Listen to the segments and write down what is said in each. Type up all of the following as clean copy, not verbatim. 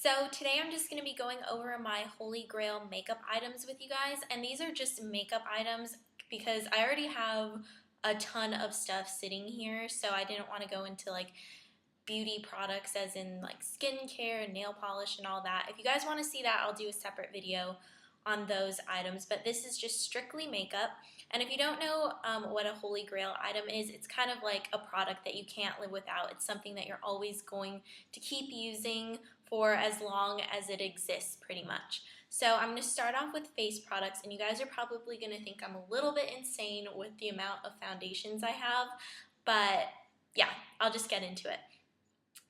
So today I'm just going to be going over my holy grail makeup items with you guys, and these are just makeup items because I already have a ton of stuff sitting here, so I didn't want to go into like beauty products as in like skincare and nail polish and all that. If you guys want to see that, I'll do a separate video on those items, but this is just strictly makeup. And if you don't know what a holy grail item is, it's kind of like a product that you can't live without. It's something that you're always going to keep using for as long as it exists, pretty much. So I'm going to start off with face products, and you guys are probably going to think I'm a little bit insane with the amount of foundations I have, but yeah, I'll just get into it.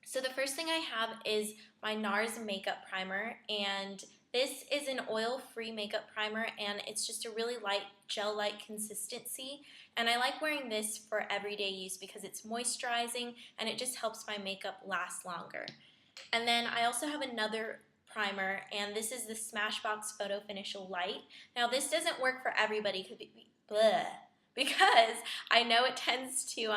So the first thing I have is my NARS makeup primer, and this is an oil-free makeup primer, and it's just a really light gel-like consistency, and I like wearing this for everyday use because it's moisturizing and it just helps my makeup last longer. And then I also have another primer, and this is the Smashbox photofinish light. Now this doesn't work for everybody because I know it tends to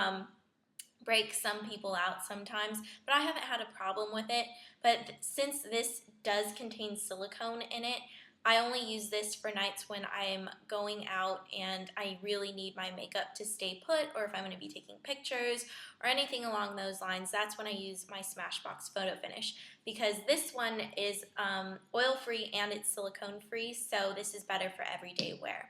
break some people out sometimes, but I haven't had a problem with it. But since this does contain silicone in it, I only use this for nights when I'm going out and I really need my makeup to stay put, or if I'm going to be taking pictures or anything along those lines. That's when I use my Smashbox Photo Finish, because this one is oil-free and it's silicone-free, so this is better for everyday wear.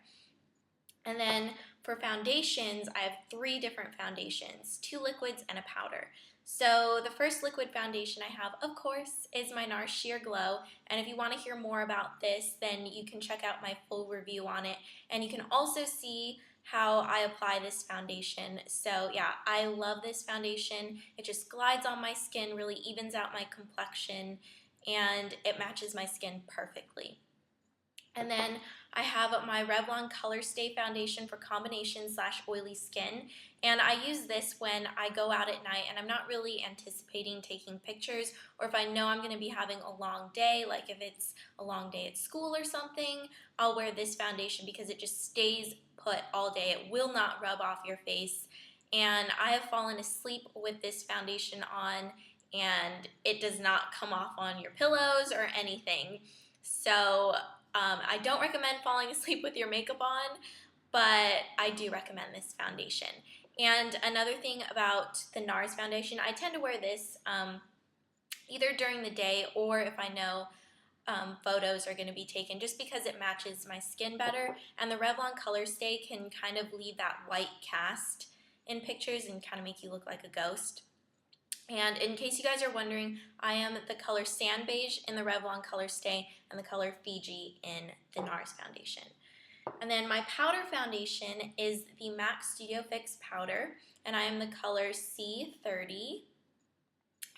And then for foundations, I have 3 different foundations, 2 liquids and a powder. So the first liquid foundation I have, of course, is my NARS Sheer Glow, and if you want to hear more about this, then you can check out my full review on it, and you can also see how I apply this foundation. So yeah, I love this foundation. It just glides on my skin, really evens out my complexion, and it matches my skin perfectly. And then I have my Revlon Colorstay foundation for combination/oily skin, and I use this when I go out at night and I'm not really anticipating taking pictures, or if I know I'm going to be having a long day, like if it's a long day at school or something, I'll wear this foundation because it just stays put all day. It will not rub off your face, and I have fallen asleep with this foundation on, and it does not come off on your pillows or anything. So I don't recommend falling asleep with your makeup on, but I do recommend this foundation. And another thing about the NARS foundation, I tend to wear this either during the day or if I know photos are going to be taken, just because it matches my skin better. And the Revlon Colorstay can kind of leave that white cast in pictures and kind of make you look like a ghost. And in case you guys are wondering, I am the color Sand Beige in the Revlon Colorstay and the color Fiji in the NARS foundation. And then my powder foundation is the MAC Studio Fix powder, and I am the color C30.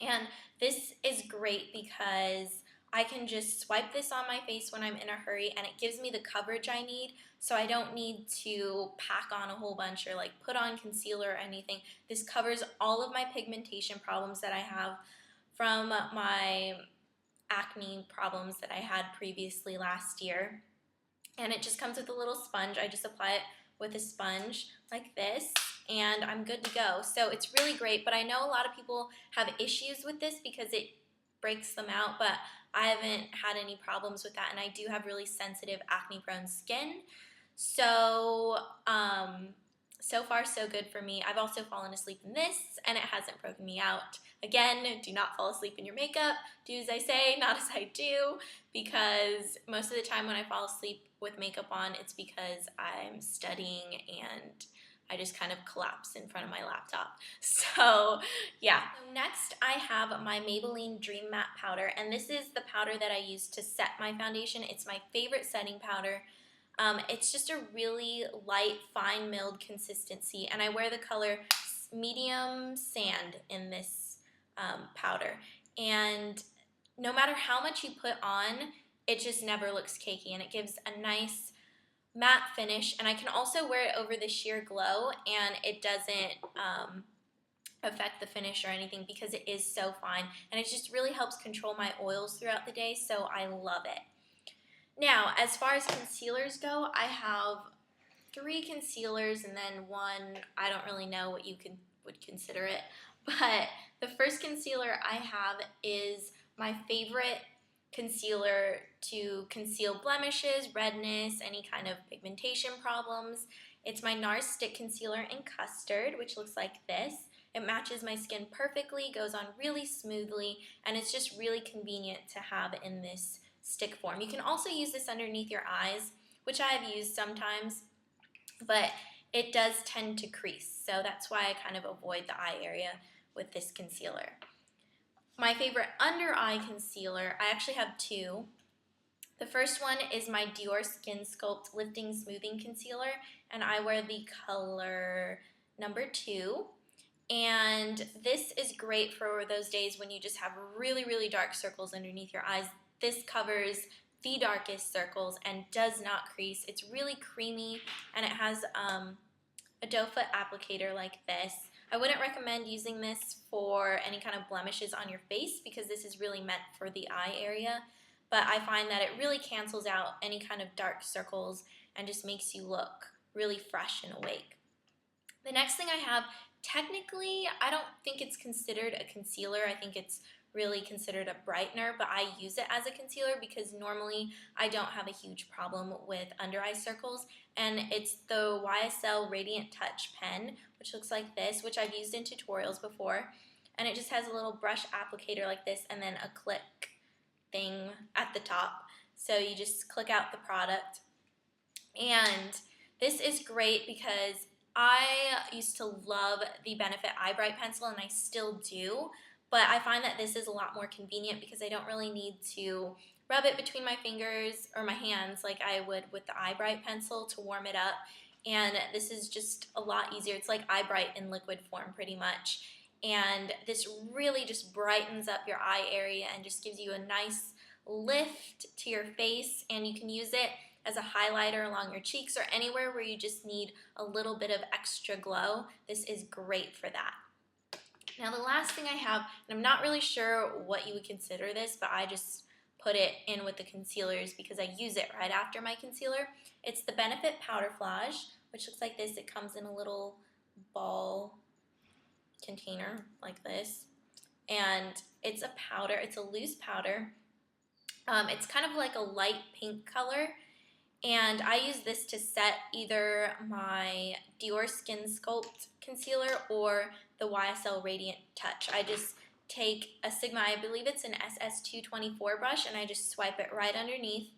And this is great because I can just swipe this on my face when I'm in a hurry, and it gives me the coverage I need, so I don't need to pack on a whole bunch or like put on concealer or anything. This covers all of my pigmentation problems that I have from my acne problems that I had previously last year. And it just comes with a little sponge. I just apply it with a sponge like this, and I'm good to go. So it's really great, but I know a lot of people have issues with this because it breaks them out, but I haven't had any problems with that, and I do have really sensitive acne-prone skin. So, so far so good for me. I've also fallen asleep in this, and it hasn't broken me out. Again, do not fall asleep in your makeup. Do as I say, not as I do, because most of the time when I fall asleep with makeup on, it's because I'm studying and I just kind of collapse in front of my laptop. So yeah. Next I have my Maybelline Dream Matte powder, and this is the powder that I use to set my foundation. It's my favorite setting powder. It's just a really light, fine milled consistency, and I wear the color medium sand in this powder, and no matter how much you put on, it just never looks cakey, and it gives a nice matte finish. And I can also wear it over the Sheer Glow, and it doesn't affect the finish or anything because it is so fine, and it just really helps control my oils throughout the day, so I love it. Now, as far as concealers go, I have 3 concealers and then one, I don't really know what you would consider it, but the first concealer I have is my favorite concealer to conceal blemishes, redness, any kind of pigmentation problems. It's my NARS Stick Concealer in Custard, which looks like this. It matches my skin perfectly, goes on really smoothly, and it's just really convenient to have in this stick form. You can also use this underneath your eyes, which I have used sometimes, but it does tend to crease, so that's why I kind of avoid the eye area with this concealer. My favorite under eye concealer, I actually have two. The first one is my Diorskin Sculpt Lifting Smoothing Concealer, and I wear the color number 2. And this is great for those days when you just have really, really dark circles underneath your eyes. This covers the darkest circles and does not crease. It's really creamy, and it has a doe foot applicator like this. I wouldn't recommend using this for any kind of blemishes on your face because this is really meant for the eye area, but I find that it really cancels out any kind of dark circles and just makes you look really fresh and awake. The next thing I have, technically, I don't think it's considered a concealer. I think it's really considered a brightener, but I use it as a concealer because normally I don't have a huge problem with under eye circles, and it's the YSL Radiant Touch pen, which looks like this, which I've used in tutorials before, and it just has a little brush applicator like this and then a click thing at the top, so you just click out the product. And this is great because I used to love the Benefit Eye Bright Pencil, and I still do, but I find that this is a lot more convenient because I don't really need to rub it between my fingers or my hands like I would with the Eye Bright Pencil to warm it up, and this is just a lot easier. It's like Eye Bright in liquid form pretty much, and this really just brightens up your eye area and just gives you a nice lift to your face, and you can use it as a highlighter along your cheeks or anywhere where you just need a little bit of extra glow. This is great for that. Now the last thing I have, and I'm not really sure what you would consider this, but I just put it in with the concealers because I use it right after my concealer. It's the Benefit Powderflage, which looks like this. It comes in a little ball container like this, and it's a powder. It's a loose powder. It's kind of like a light pink color, and I use this to set either my Diorskin Sculpt concealer or the YSL Radiant Touch. I just take a Sigma, I believe it's an SS224 brush, and I just swipe it right underneath,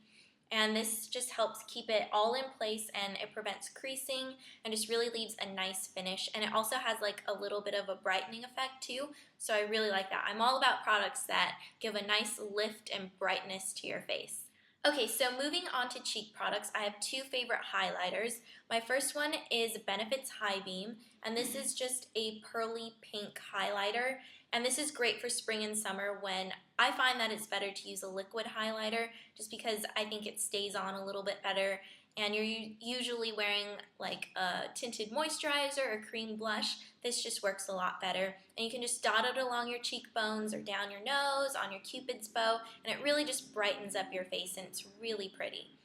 and this just helps keep it all in place, and it prevents creasing and just really leaves a nice finish, and it also has like a little bit of a brightening effect too, so I really like that. I'm all about products that give a nice lift and brightness to your face. Okay, so moving on to cheek products, I have two favorite highlighters. My first one is Benefit's High Beam, and this is just a pearly pink highlighter, and this is great for spring and summer when I find that it's better to use a liquid highlighter just because I think it stays on a little bit better, and you're usually wearing like a tinted moisturizer or cream blush. This just works a lot better, and you can just dot it along your cheekbones or down your nose, on your cupid's bow, and it really just brightens up your face, and it's really pretty.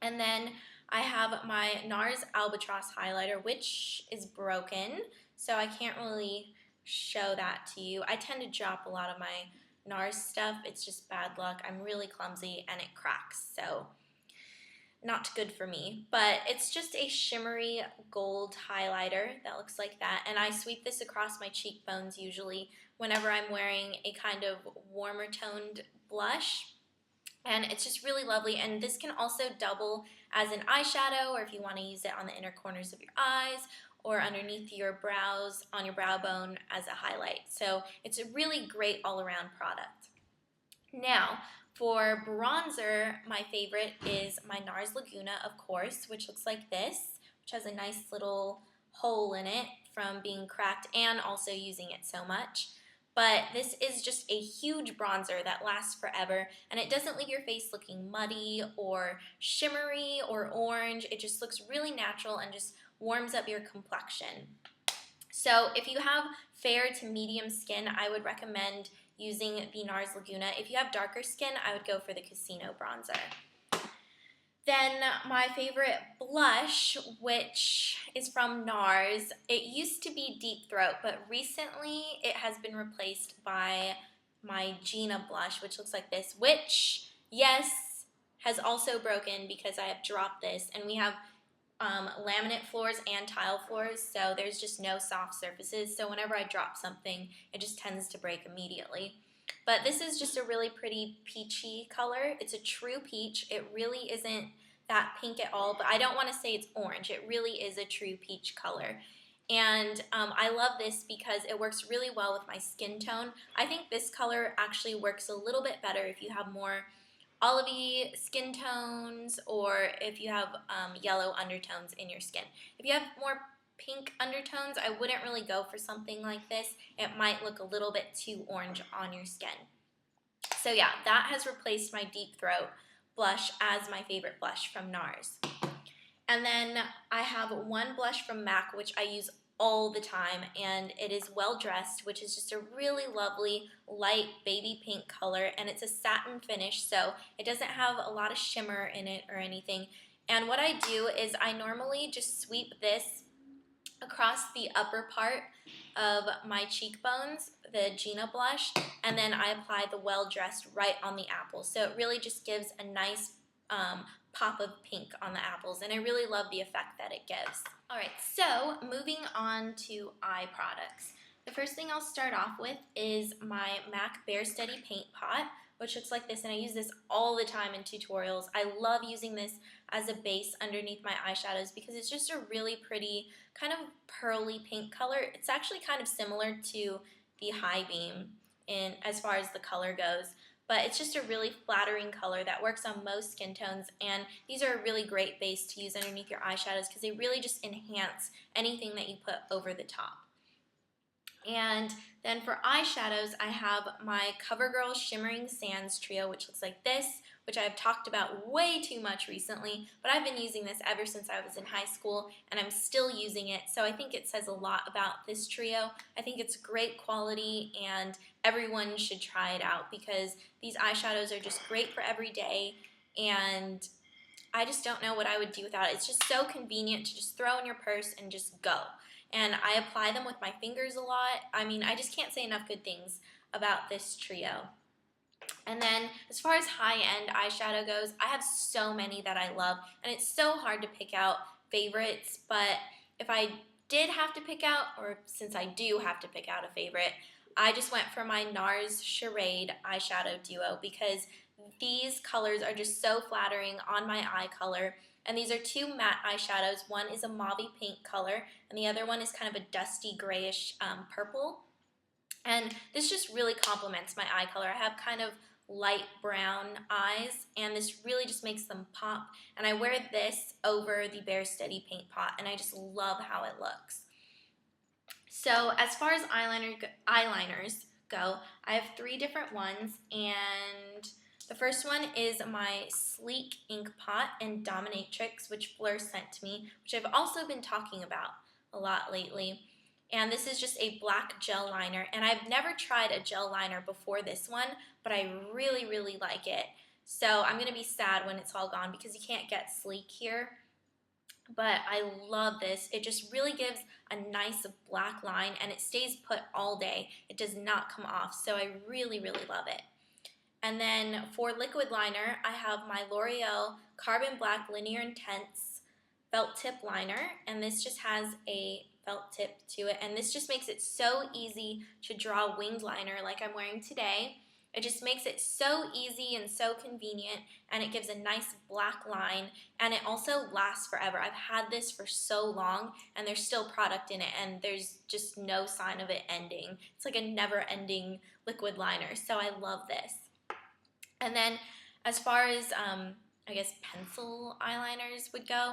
And then I have my NARS Albatross highlighter, which is broken, so I can't really show that to you. I tend to drop a lot of my NARS stuff. It's just bad luck. I'm really clumsy and it cracks, so not good for me. But it's just a shimmery gold highlighter that looks like that, and I sweep this across my cheekbones usually whenever I'm wearing a kind of warmer toned blush, and it's just really lovely. And this can also double as an eyeshadow, or if you want to use it on the inner corners of your eyes or underneath your brows, on your brow bone as a highlight. So it's a really great all-around product. Now, for bronzer, my favorite is my NARS Laguna, of course, which looks like this, which has a nice little hole in it from being cracked and also using it so much. But this is just a huge bronzer that lasts forever, and it doesn't leave your face looking muddy or shimmery or orange. It just looks really natural and just warms up your complexion. So if you have fair to medium skin, I would recommend using the NARS Laguna. If you have darker skin, I would go for the Casino bronzer. Then my favorite blush, which is from NARS. It used to be Deep Throat, but recently it has been replaced by my Gina blush, which looks like this, which, yes, has also broken because I have dropped this, and we have laminate floors and tile floors, so there's just no soft surfaces, so whenever I drop something, it just tends to break immediately. But this is just a really pretty peachy color. It's a true peach. It really isn't that pink at all, but I don't want to say it's orange. It really is a true peach color. And I love this because it works really well with my skin tone. I think this color actually works a little bit better if you have more olivey skin tones or if you have yellow undertones in your skin. If you have more pink undertones, I wouldn't really go for something like this. It might look a little bit too orange on your skin. So yeah, that has replaced my Deep Throat blush as my favorite blush from NARS. And then I have one blush from MAC, which I use all the time, and it is Well Dressed, which is just a really lovely light baby pink color, and it's a satin finish, so it doesn't have a lot of shimmer in it or anything. And what I do is I normally just sweep this across the upper part of my cheekbones, the Gina blush, and then I apply the Well Dressed right on the apples. So it really just gives a nice pop of pink on the apples, and I really love the effect that it gives. Alright, so moving on to eye products. The first thing I'll start off with is my MAC Bare Steady Paint Pot, which looks like this, and I use this all the time in tutorials. I love using this as a base underneath my eyeshadows because it's just a really pretty kind of pearly pink color. It's actually kind of similar to the High Beam in as far as the color goes, but it's just a really flattering color that works on most skin tones, and these are a really great base to use underneath your eyeshadows because they really just enhance anything that you put over the top. And then for eyeshadows, I have my CoverGirl Shimmering Sands Trio, which looks like this, which I've talked about way too much recently, but I've been using this ever since I was in high school, and I'm still using it, so I think it says a lot about this trio. I think it's great quality, and everyone should try it out because these eyeshadows are just great for every day, and I just don't know what I would do without it. It's just so convenient to just throw in your purse and just go. And I apply them with my fingers a lot. I mean, I just can't say enough good things about this trio. And then as far as high-end eyeshadow goes, I have so many that I love, and it's so hard to pick out favorites, but if I did have to pick out, or since I do have to pick out a favorite, I just went for my NARS Charade eyeshadow duo because these colors are just so flattering on my eye color. And these are two matte eyeshadows. One is a mauve pink color, and the other one is kind of a dusty grayish purple. And this just really complements my eye color. I have kind of light brown eyes, and this really just makes them pop. And I wear this over the Bare Steady Paint Pot, and I just love how it looks. So as far as eyeliners go, I have 3 different ones, and the first one is my Sleek Ink Pot in Dominatrix, which Fleur sent to me, which I've also been talking about a lot lately. And this is just a black gel liner, and I've never tried a gel liner before this one, but I really, really like it. So I'm going to be sad when it's all gone because you can't get Sleek here. But I love this. It just really gives a nice black line, and it stays put all day. It does not come off, so I really, really love it. And then for liquid liner, I have my L'Oreal Carbon Black Linear Intense Felt Tip Liner, and this just has a felt tip to it, and this just makes it so easy to draw winged liner like I'm wearing today. It just makes it so easy and so convenient, and it gives a nice black line, and it also lasts forever. I've had this for so long, and there's still product in it, and there's just no sign of it ending. It's like a never-ending liquid liner, so I love this. And then as far as, I guess, pencil eyeliners would go,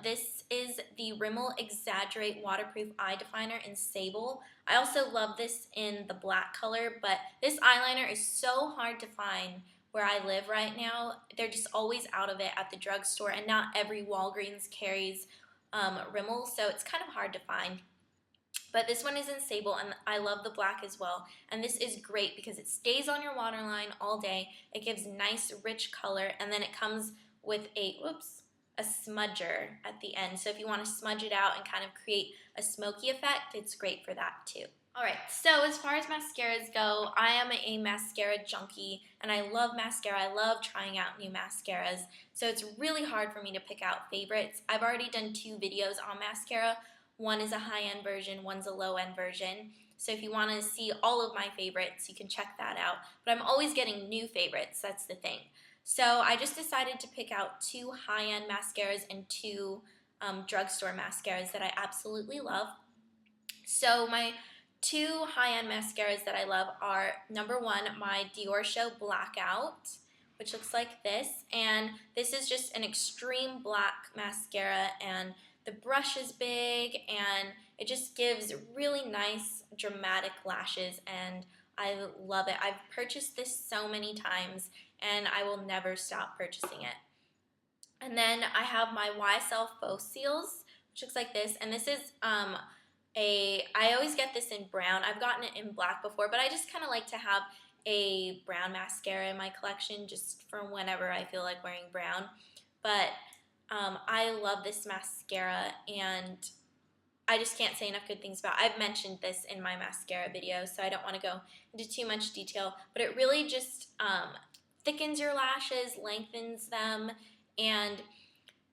this is the Rimmel Exaggerate Waterproof Eye Definer in Sable. I also love this in the black color, but this eyeliner is so hard to find where I live right now. They're just always out of it at the drugstore, and not every Walgreens carries Rimmel, so it's kind of hard to find. But this one is in Sable, and I love the black as well. And this is great because it stays on your waterline all day. It gives nice, rich color, and then it comes with a smudger at the end. So if you want to smudge it out and kind of create a smoky effect, it's great for that too. Alright, so as far as mascaras go, I am a mascara junkie and I love mascara. I love trying out new mascaras. So it's really hard for me to pick out favorites. I've already done 2 videos on mascara. One is a high-end version, one's a low-end version. So if you want to see all of my favorites, you can check that out. But I'm always getting new favorites, that's the thing. So I just decided to pick out 2 high-end mascaras and 2 drugstore mascaras that I absolutely love. So my 2 high-end mascaras that I love are, number 1, my Diorskin Blackout, which looks like this, and this is just an extreme black mascara, and the brush is big, and it just gives really nice dramatic lashes, and I love it. I've purchased this so many times, and I will never stop purchasing it. And then I have my YSL Faux Seals, which looks like this, and this is I always get this in brown. I've gotten it in black before, but I just kind of like to have a brown mascara in my collection just for whenever I feel like wearing brown. But I love this mascara, and I just can't say enough good things about it. I've mentioned this in my mascara video, so I don't want to go into too much detail, but it really just thickens your lashes, lengthens them, and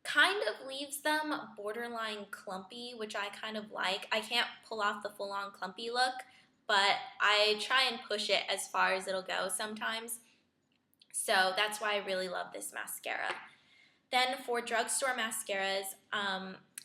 kind of leaves them borderline clumpy, which I kind of like. I can't pull off the full-on clumpy look, but I try and push it as far as it'll go sometimes. So that's why I really love this mascara. Then for drugstore mascaras,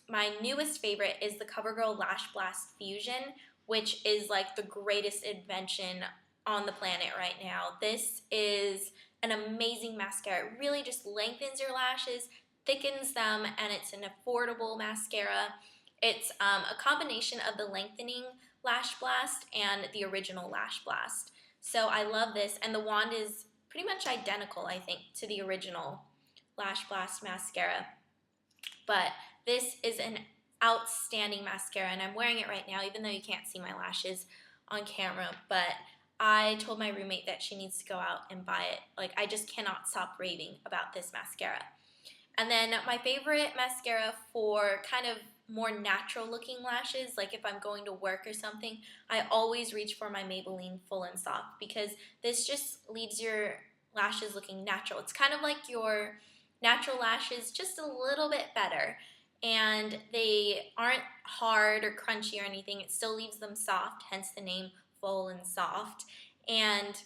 my newest favorite is the CoverGirl Lash Blast Fusion, which is like the greatest invention on the planet right now. This is an amazing mascara. It really just lengthens your lashes, thickens them, and it's an affordable mascara. It's a combination of the lengthening Lash Blast and the original Lash Blast. So I love this, and the wand is pretty much identical, I think, to the original Lash Blast mascara. But this is an outstanding mascara, and I'm wearing it right now, even though you can't see my lashes on camera. But I told my roommate that she needs to go out and buy it. Like, I just cannot stop raving about this mascara. And then my favorite mascara for kind of more natural looking lashes, like if I'm going to work or something, I always reach for my Maybelline Full and Soft, because this just leaves your lashes looking natural. It's kind of like your natural lashes, just a little bit better. And they aren't hard or crunchy or anything. It still leaves them soft, hence the name Full and Soft. And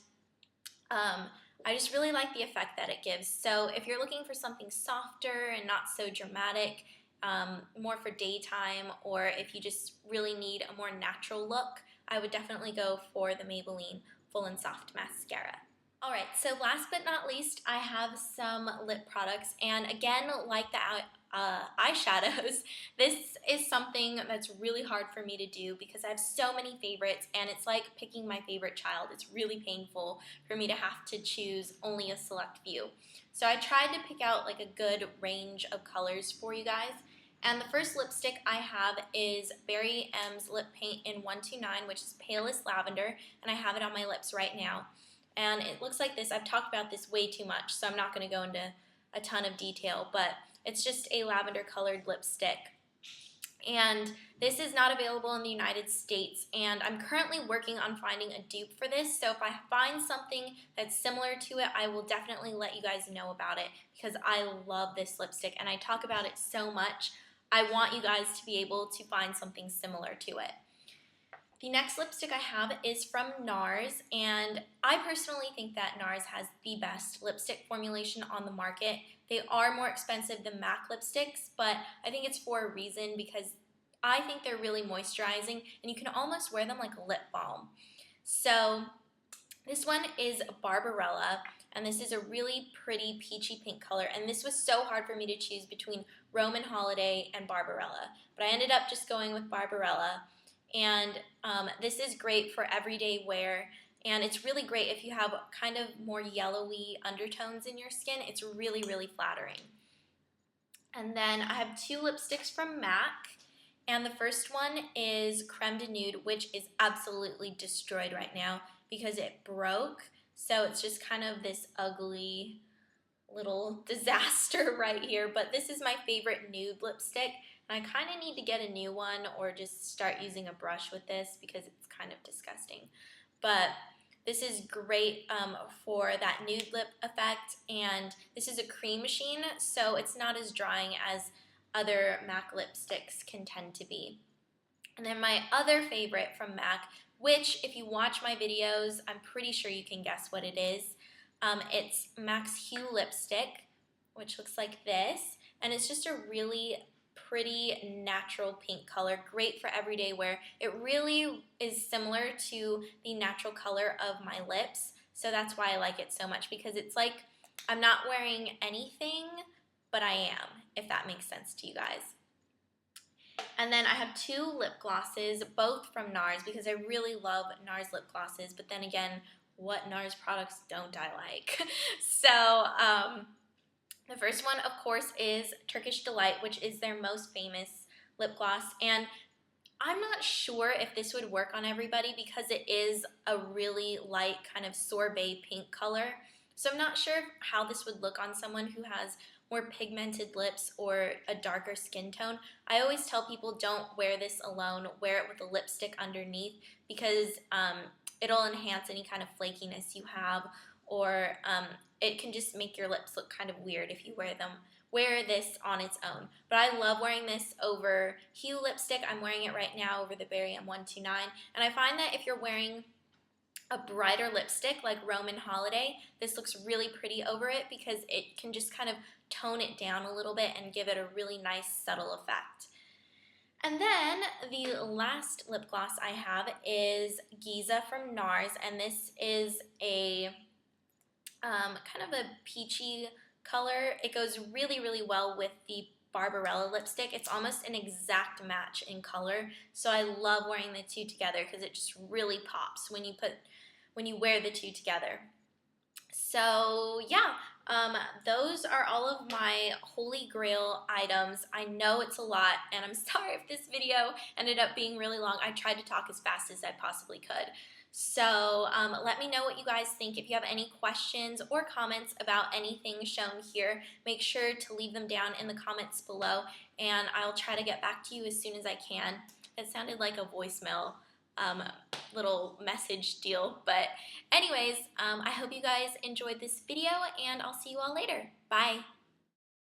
I just really like the effect that it gives. So if you're looking for something softer and not so dramatic, more for daytime, or if you just really need a more natural look, I would definitely go for the Maybelline Full and Soft mascara. Alright, so last but not least, I have some lip products, and again, like the eyeshadows, this is something that's really hard for me to do because I have so many favorites, and it's like picking my favorite child. It's really painful for me to have to choose only a select few. So I tried to pick out like a good range of colors for you guys, and the first lipstick I have is Barry M's Lip Paint in 129, which is Palest Lavender, and I have it on my lips right now. And it looks like this. I've talked about this way too much, so I'm not going to go into a ton of detail, but it's just a lavender colored lipstick. And this is not available in the United States, and I'm currently working on finding a dupe for this, so if I find something that's similar to it, I will definitely let you guys know about it, because I love this lipstick, and I talk about it so much. I want you guys to be able to find something similar to it. The next lipstick I have is from NARS, and I personally think that NARS has the best lipstick formulation on the market. They are more expensive than MAC lipsticks, but I think it's for a reason, because I think they're really moisturizing, and you can almost wear them like a lip balm. So this one is Barbarella, and this is a really pretty peachy pink color, and this was so hard for me to choose between Roman Holiday and Barbarella, but I ended up just going with Barbarella. And this is great for everyday wear, and it's really great if you have kind of more yellowy undertones in your skin. It's really, really flattering. And then I have 2 lipsticks from MAC, and the first one is Creme de Nude, which is absolutely destroyed right now because it broke. So it's just kind of this ugly little disaster right here, but this is my favorite nude lipstick. And I kind of need to get a new one or just start using a brush with this because it's kind of disgusting. But this is great for that nude lip effect, and this is a cream sheen, so it's not as drying as other MAC lipsticks can tend to be. And then my other favorite from MAC, which if you watch my videos, I'm pretty sure you can guess what it is. It's MAC's Hue lipstick, which looks like this, and it's just a really pretty natural pink color, great for everyday wear. It really is similar to the natural color of my lips, so that's why I like it so much, because it's like I'm not wearing anything, but I am, if that makes sense to you guys. And then I have two lip glosses, both from NARS, because I really love NARS lip glosses, but then again, what NARS products don't I like? So, the first one, of course, is Turkish Delight, which is their most famous lip gloss. And I'm not sure if this would work on everybody because it is a really light kind of sorbet pink color. So I'm not sure how this would look on someone who has more pigmented lips or a darker skin tone. I always tell people don't wear this alone, wear it with a lipstick underneath because it'll enhance any kind of flakiness you have, or it can just make your lips look kind of weird if you wear this on its own. But I love wearing this over Hue lipstick. I'm wearing it right now over the Berry M129, and I find that if you're wearing a brighter lipstick like Roman Holiday, this looks really pretty over it because it can just kind of tone it down a little bit and give it a really nice subtle effect. And then the last lip gloss I have is Giza from NARS, and this is a kind of a peachy color. It goes really, really well with the Barbarella lipstick. It's almost an exact match in color, so I love wearing the two together because it just really pops when you wear the two together. So yeah, those are all of my holy grail items. I know it's a lot, and I'm sorry if this video ended up being really long. I tried to talk as fast as I possibly could. So let me know what you guys think. If you have any questions or comments about anything shown here, make sure to leave them down in the comments below, and I'll try to get back to you as soon as I can. It sounded like a voicemail little message deal, but anyways, I hope you guys enjoyed this video, and I'll see you all later. Bye!